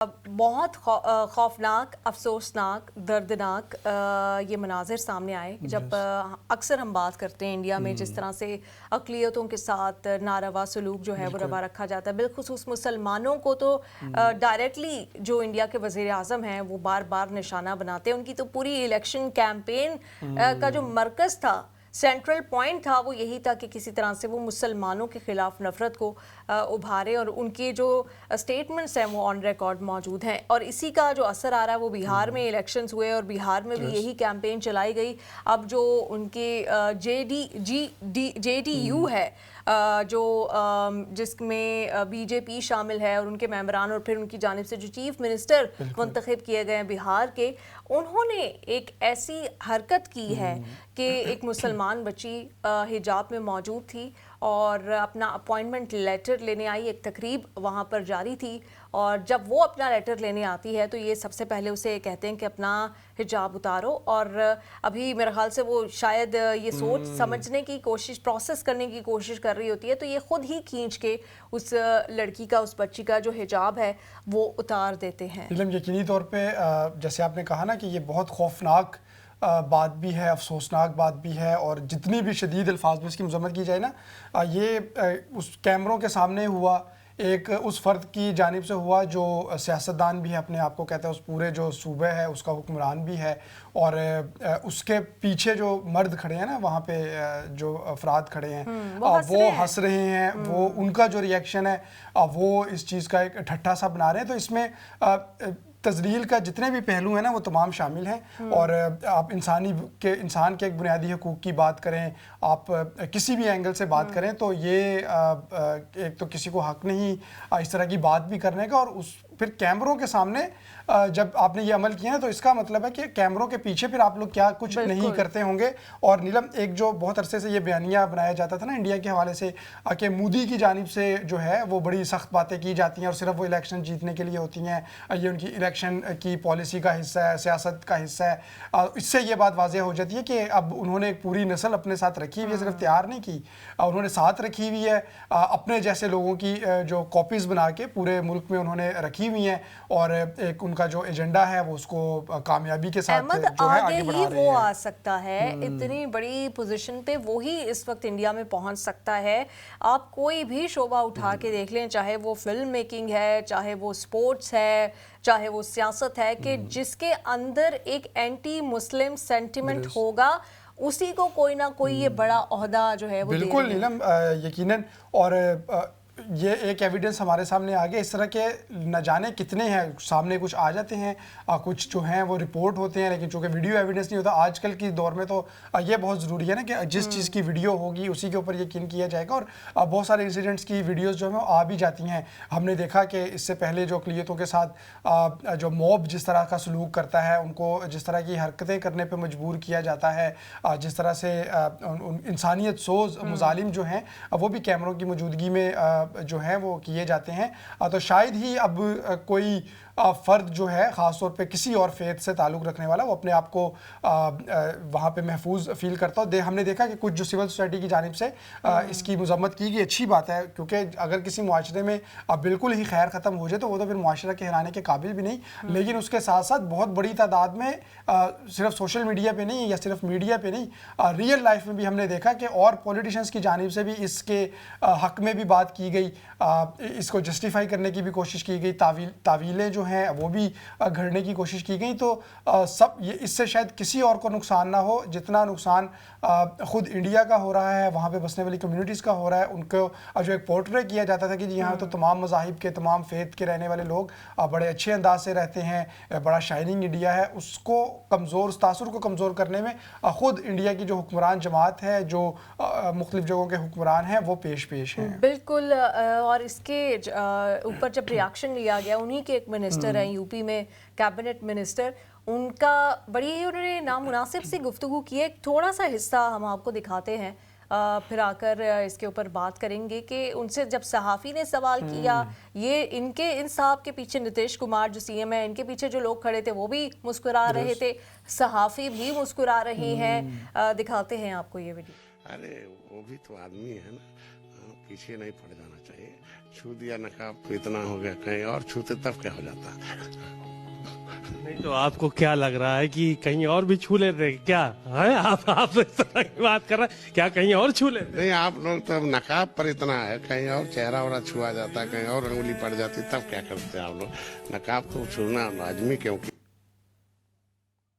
बहुत खौफनाक, अफसोसनाक, दर्दनाक ये मनाजिर सामने आए जब अक्सर हम बात करते हैं इंडिया में जिस तरह से अक़लियतों के साथ नारवा सलूक जो है वो रवा रखा जाता है। बिलखुसूस मुसलमानों को तो डायरेक्टली जो इंडिया के वज़ीर आज़म हैं वो बार बार निशाना बनाते हैं। उनकी तो पूरी इलेक्शन कैंपेन का जो मरकज़ था, सेंट्रल पॉइंट था, वो यही था कि किसी तरह से वो मुसलमानों के ख़िलाफ़ नफ़रत को उभारे, और उनके जो स्टेटमेंट्स हैं वो ऑन रिकॉर्ड मौजूद हैं। और इसी का जो असर आ रहा है वो बिहार में इलेक्शंस हुए और बिहार में भी यही कैंपेन चलाई गई। अब जो उनके JDU है जो जिसमें बीजेपी शामिल है और उनके मेंबरान और फिर उनकी जानिब से जो चीफ मिनिस्टर मुंतखब किए गए हैं बिहार के, उन्होंने एक ऐसी हरकत की है कि एक मुसलमान बच्ची हिजाब में मौजूद थी और अपना अपॉइंटमेंट लेटर लेने आई। एक तकरीब वहाँ पर जारी थी और जब वो अपना लेटर लेने आती है तो ये सबसे पहले उसे कहते हैं कि अपना हिजाब उतारो, और अभी मेरे ख्याल से वो शायद ये सोच समझने की कोशिश, प्रोसेस करने की कोशिश कर रही होती है, तो ये खुद ही खींच के उस लड़की का, उस बच्ची का जो हिजाब है वो उतार देते हैं। यकीनी तौर पे जैसे आपने कहा ना कि ये बहुत खौफनाक बात भी है, अफसोसनाक बात भी है, और जितनी भी शदीद अल्फाज में इसकी मज़म्मत की जाए ना, ये उस कैमरों के सामने हुआ, एक उस फ़र्द की जानिब से हुआ जो सियासतदान भी है, अपने आप को कहता है, उस पूरे जो सूबे है उसका हुक्मरान भी है, और उसके पीछे जो मर्द खड़े हैं ना, वहाँ पे जो अफराद खड़े हैं वो हंस रहे हैं, वो उनका जो रिएक्शन है वो इस चीज़ का एक ठट्ठा सा बना रहे हैं। तो इसमें तज़लील का जितने भी पहलू हैं ना वो तमाम शामिल हैं। और आप इंसान के एक बुनियादी हकूक़ की बात करें, आप किसी भी एंगल से बात करें, तो ये एक तो किसी को हक़ नहीं इस तरह की बात भी करने का, और उस फिर कैमरों के सामने जब आपने ये अमल किया है तो इसका मतलब है कि कैमरों के पीछे फिर आप लोग क्या कुछ नहीं करते होंगे। और नीलम, एक जो बहुत अरसे से ये बयानिया बनाया जाता था ना इंडिया के हवाले से कि मोदी की जानिब से जो है वो बड़ी सख्त बातें की जाती हैं और सिर्फ वो इलेक्शन जीतने के लिए होती हैं, ये उनकी इलेक्शन की पॉलिसी का हिस्सा है, सियासत का हिस्सा है। इससे ये बात वाज़ेह हो जाती है कि अब उन्होंने एक पूरी नस्ल अपने साथ रखी हुई है, सिर्फ तैयार नहीं की, उन्होंने साथ रखी हुई है, अपने जैसे लोगों की जो कॉपीज़ बना के पूरे मुल्क में उन्होंने रखी हुई हैं, और एक उनका जो एजेंडा है वो उसको कामयाबी के साथ जो है आगे बढ़ा रहे हैं। वो आ सकता है इतनी बड़ी पोजीशन पे, वो ही इस वक्त इंडिया में पहुंच सकता है। आप कोई भी शोबा उठा के देख लें, चाहे वो फिल्म मेकिंग है, चाहे वो स्पोर्ट्स है, चाहे वो सियासत है, कि जिसके अंदर एक एंटी मुस्लिम सेंटिमेंट होगा उसी को कोई ना कोई ये बड़ा ओहदा जो है वो बिल्कुल नीलम, यकीनन। और ये एक एविडेंस हमारे सामने आ गया। इस तरह के न जाने कितने हैं, सामने कुछ आ जाते हैं, कुछ जो हैं वो रिपोर्ट होते हैं, लेकिन चूँकि वीडियो एविडेंस नहीं होता आजकल की दौर में, तो ये बहुत ज़रूरी है ना कि जिस चीज़ की वीडियो होगी उसी के ऊपर यकीन किया जाएगा। और बहुत सारे इंसिडेंट्स की वीडियोज़ जो हैं आ भी जाती हैं। हमने देखा कि इससे पहले जो अक़लियतों के साथ जो मॉब जिस तरह का सलूक करता है, उनको जिस तरह की हरकतें करने पर मजबूर किया जाता है, जिस तरह से इंसानियत सोज मुजालिम जो हैं वो भी कैमरों की मौजूदगी में जो है वो किए जाते हैं। तो शायद ही अब कोई फ़र्द जो है ख़ास तौर पे किसी और फेथ से ताल्लुक़ रखने वाला वो अपने आप को वहाँ पे महफूज फ़ील करता हो। हमने देखा कि कुछ जो सिविल सोसाइटी की जानिब से इसकी मज़म्मत की गई, अच्छी बात है, क्योंकि अगर किसी मुआशरे में बिल्कुल ही खैर ख़त्म हो जाए तो वो तो फिर मुआशरा कहलाने के काबिल भी नहीं। लेकिन उसके साथ साथ बहुत बड़ी तादाद में सिर्फ सोशल मीडिया पर नहीं या सिर्फ मीडिया पर नहीं, रियल लाइफ में भी हमने देखा कि और पॉलिटिशियंस की जानिब से भी इसके हक़ में भी बात की गई, इसको जस्टिफाई करने की भी कोशिश की गई, तावीलें जो हैं वो भी घड़ने की कोशिश की गई। तो सब ये इससे शायद किसी और को नुकसान ना हो जितना नुकसान ख़ुद इंडिया का हो रहा है, वहाँ पे बसने वाली कम्युनिटीज़ का हो रहा है। उनको जो एक पोर्ट्रे किया जाता था कि जी यहाँ तो तमाम मज़ाहिब के, तमाम फेथ के रहने वाले लोग बड़े अच्छे अंदाज से रहते हैं, बड़ा शाइनिंग इंडिया है, उसको कमज़ोर, उस तासुर को कमज़ोर करने में ख़ुद इंडिया की जो हुक्मरान जमात है, जो मुख्तलिफ़ जगहों के हुक्मरान हैं, वो पेश हैं। बिल्कुल। और इसके ऊपर जब रिएक्शन लिया गया, उन्हीं के एक मिनिस्टर हैं यूपी में, कैबिनेट मिनिस्टर, उनका बड़ी उन्होंने नामुनासिब सी गुफ्तगू की है। थोड़ा सा हिस्सा हम आपको दिखाते हैं, फिर आकर इसके ऊपर बात करेंगे कि उनसे जब सहाफ़ी ने सवाल किया, ये इन साहब के पीछे नीतीश कुमार जो सीएम है, इनके पीछे जो लोग खड़े थे वो भी मुस्कुरा रहे थे, सहाफ़ी भी मुस्कुरा रहे हैं। दिखाते हैं आपको ये वीडियो। अरे वो भी तो आदमी है ना, पीछे नहीं पड़ जाना चाहिए। छू दिया नकाब तो इतना हो गया, कहीं और छूते तब क्या हो जाता। नहीं तो आपको क्या लग रहा है कि कहीं और भी छू लेते क्या है? आप इस तरह की बात कर रहे हैं, क्या कहीं और छू लेते? नहीं, आप लोग तो अब नकाब पर इतना है, कहीं और चेहरा वरा छुआ जाता, कहीं और अंगुली पड़ जाती, तब क्या करते आप लोग। नकाब तो छूना लाजमी, क्योंकि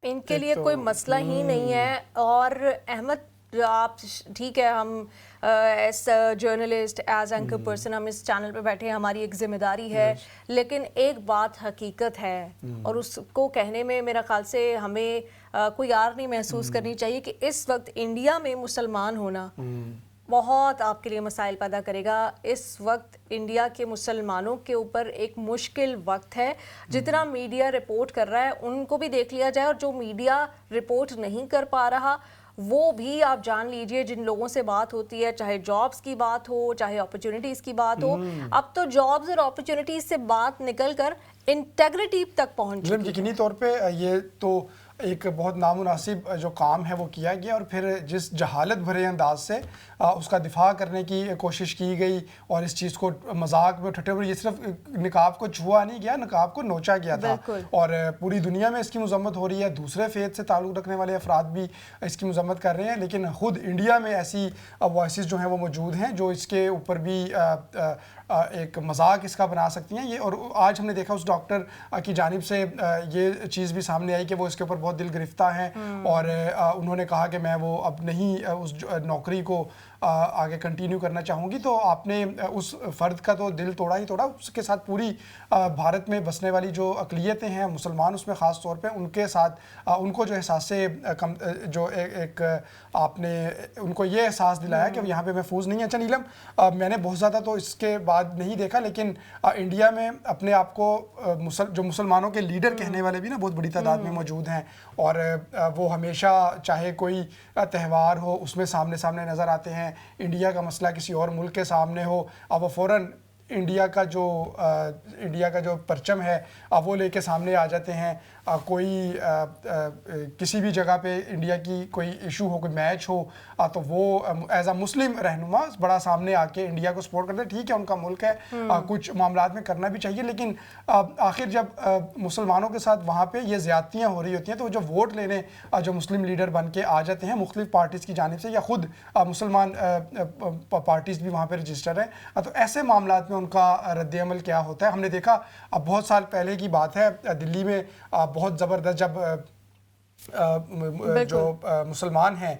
इनके लिए कोई मसला ही नहीं है। और अहमद, आप ठीक है, हम as journalist, as anchor person, हम इस चैनल पे बैठे हैं, हमारी एक जिम्मेदारी है, लेकिन एक बात हकीकत है और उसको कहने में मेरा ख्याल से हमें कोई यार नहीं महसूस करनी चाहिए कि इस वक्त इंडिया में मुसलमान होना बहुत आपके लिए मसाइल पैदा करेगा। इस वक्त इंडिया के मुसलमानों के ऊपर एक मुश्किल वक्त है। जितना मीडिया रिपोर्ट कर रहा है उनको भी देख लिया जाए, और जो मीडिया रिपोर्ट नहीं कर पा रहा वो भी आप जान लीजिए, जिन लोगों से बात होती है, चाहे जॉब्स की बात हो, चाहे अपॉर्चुनिटीज़ की बात हो, अब तो जॉब्स और अपॉर्चुनिटीज़ से बात निकल कर इंटेग्रिटी तक पहुंच चुकी है। यकीनी तौर पे ये तो एक बहुत नामुनासिब जो काम है वो किया गया, और फिर जिस जहालत भरे अंदाज से उसका दिफा करने की कोशिश की गई और इस चीज़ को मजाक में ठट्ठे में, ये सिर्फ निकाब को छुआ नहीं गया, निकाब को नोचा गया था, और पूरी दुनिया में इसकी मजम्मत हो रही है। दूसरे फेथ से ताल्लुक़ रखने वाले अफराद भी इसकी मजम्मत कर रहे हैं, लेकिन ख़ुद इंडिया में ऐसी वॉइसेस जो हैं वो मौजूद हैं जो इसके ऊपर भी एक मजाक इसका बना सकती हैं। ये और आज हमने देखा उस डॉक्टर की जानिब से ये चीज़ भी सामने आई कि वो इसके ऊपर बहुत दिल गिरफ्ता हैं, और उन्होंने कहा कि मैं वो अब नहीं उस नौकरी को आगे कंटिन्यू करना चाहूँगी। तो आपने उस फ़र्द का तो दिल तोड़ा ही तोड़ा, उसके साथ पूरी भारत में बसने वाली जो अक़लियतें हैं, मुसलमान उसमें ख़ास तौर पे, उनके साथ उनको जो एहसास जो एक आपने उनको ये एहसास दिलाया कि यहाँ पे महफूज नहीं है। अच्छा नीलम, मैंने बहुत ज़्यादा तो इसके बाद नहीं देखा, लेकिन इंडिया में अपने आप को जो मुसलमानों के लीडर कहने वाले भी ना बहुत बड़ी तादाद में मौजूद हैं, और वो हमेशा चाहे कोई त्यौहार हो उसमें सामने सामने नज़र आते हैं। इंडिया का मसला किसी और मुल्क के सामने हो, अब वो फ़ौरन इंडिया का जो परचम है वो लेके सामने आ जाते हैं। कोई किसी भी जगह पे इंडिया की कोई इशू हो, कोई मैच हो, तो वो एज अ मुस्लिम रहनुमा बड़ा सामने आके इंडिया को सपोर्ट करते हैं। ठीक है, उनका मुल्क है, कुछ मामलात में करना भी चाहिए, लेकिन आखिर जब मुसलमानों के साथ वहाँ पे ये ज़्यादतियाँ हो रही होती हैं, तो जो वोट लेने जो मुस्लिम लीडर बन के आ जाते हैं मुख्तलिफ पार्टीज़ की जानिब से, या ख़ुद मुसलमान पार्टीज़ भी वहाँ पर रजिस्टर हैं, तो ऐसे मामलात में उनका रद्द-ए-अमल क्या होता है। हमने देखा अब बहुत साल पहले की बात है, दिल्ली में बहुत ज़बरदस्त जब जो मुसलमान हैं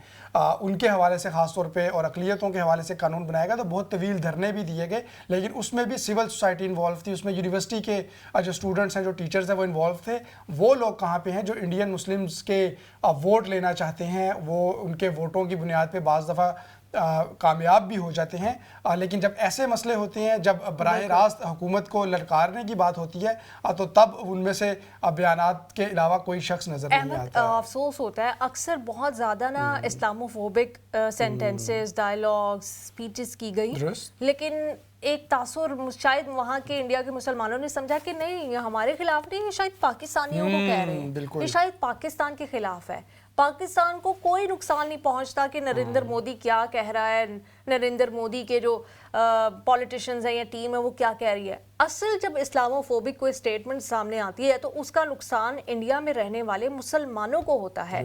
उनके हवाले से ख़ास तौर पे और अक़लियतों के हवाले से कानून बनाया गया, तो बहुत तवील धरने भी दिए गए, लेकिन उसमें भी सिविल सोसाइटी इन्वॉल्व थी, उसमें यूनिवर्सिटी के जो स्टूडेंट्स हैं, जो टीचर्स हैं, वो इन्वॉल्व थे। वो लोग कहाँ पे हैं जो इंडियन मुस्लिम्स के वोट लेना चाहते हैं, वो उनके वोटों की बुनियाद पे बाज़ दफ़ा कामयाब भी हो जाते हैं, लेकिन जब ऐसे मसले होते हैं, जब बराह रास्त हुकूमत को ललकारने की बात होती है, तो तब उनमें से बयानात के अलावा कोई शख्स नज़र नहीं आता। अफसोस होता है अक्सर बहुत ज़्यादा ना इस्लामोफोबिक सेंटेंसेस, डायलॉग्स, स्पीचेस की गई, लेकिन एक तासुर शायद वहाँ के इंडिया के मुसलमानों ने समझा कि नहीं, ये हमारे खिलाफ नहीं, ये शायद पाकिस्तानियों को कह रहे हैं, ये शायद पाकिस्तान के खिलाफ है। पाकिस्तान को कोई नुकसान नहीं पहुंचता कि नरेंद्र मोदी क्या कह रहा है, नरेंद्र मोदी के जो पॉलिटिशियंस हैं या टीम है वो क्या कह रही है। असल जब इस्लामोफोबिक कोई स्टेटमेंट सामने आती है तो उसका नुकसान इंडिया में रहने वाले मुसलमानों को होता है।